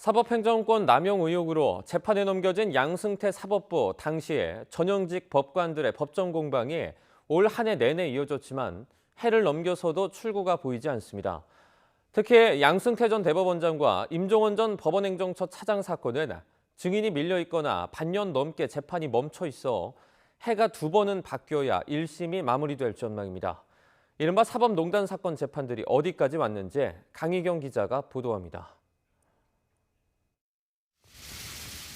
사법행정권 남용 의혹으로 재판에 넘겨진 양승태 사법부 당시에 전현직 법관들의 법정 공방이 올 한 해 내내 이어졌지만 해를 넘겨서도 출구가 보이지 않습니다. 특히 양승태 전 대법원장과 임종원 전 법원행정처 차장 사건은 증인이 밀려 있거나 반년 넘게 재판이 멈춰 있어 해가 두 번은 바뀌어야 1심이 마무리될 전망입니다. 이른바 사법농단 사건 재판들이 어디까지 왔는지 강희경 기자가 보도합니다.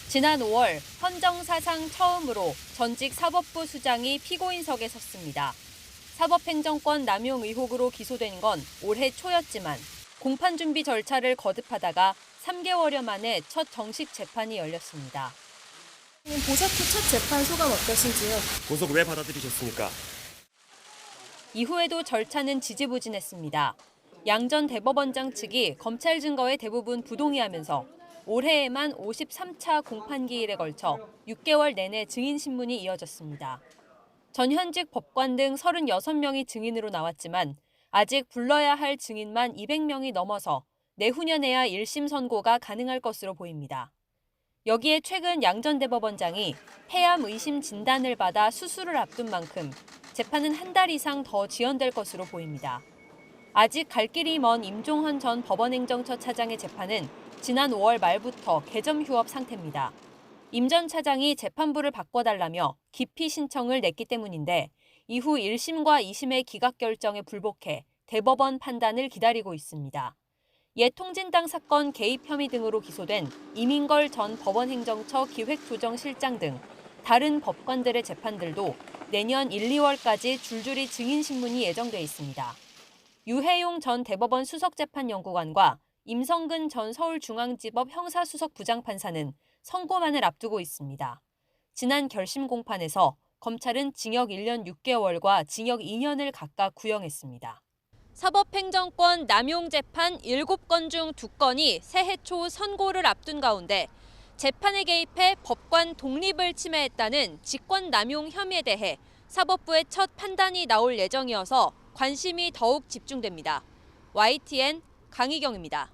지난 5월 헌정사상 처음으로 전직 사법부 수장이 피고인석에 섰습니다. 사법행정권 남용 의혹으로 기소된 건 올해 초였지만 공판 준비 절차를 거듭하다가 3개월여 만에 첫 정식 재판이 열렸습니다. 보석 후 첫 재판 소감 어떠신지요? 고속 왜 받아들이셨습니까? 이후에도 절차는 지지부진했습니다. 양 전 대법원장 측이 검찰 증거에 대부분 부동의하면서 올해에만 53차 공판기일에 걸쳐 6개월 내내 증인 신문이 이어졌습니다. 전현직 법관 등 36명이 증인으로 나왔지만 아직 불러야 할 증인만 200명이 넘어서 내후년에야 1심 선고가 가능할 것으로 보입니다. 여기에 최근 양 전 대법원장이 폐암 의심 진단을 받아 수술을 앞둔 만큼 재판은 한 달 이상 더 지연될 것으로 보입니다. 아직 갈 길이 먼 임종원 전 법원행정처 차장의 재판은 지난 5월 말부터 개점 휴업 상태입니다. 임 전 차장이 재판부를 바꿔달라며 기피 신청을 냈기 때문인데 이후 1심과 2심의 기각 결정에 불복해 대법원 판단을 기다리고 있습니다. 옛 통진당 사건 개입 혐의 등으로 기소된 이민걸 전 법원행정처 기획조정실장 등 다른 법관들의 재판들도 내년 1, 2월까지 줄줄이 증인 신문이 예정돼 있습니다. 유해용 전 대법원 수석재판연구관과 임성근 전 서울중앙지법 형사수석 부장판사는 선고만을 앞두고 있습니다. 지난 결심 공판에서 검찰은 징역 1년 6개월과 징역 2년을 각각 구형했습니다. 사법행정권 남용 재판 7건 중 2건이 새해 초 선고를 앞둔 가운데 재판에 개입해 법관 독립을 침해했다는 직권 남용 혐의에 대해 사법부의 첫 판단이 나올 예정이어서 관심이 더욱 집중됩니다. YTN 강희경입니다.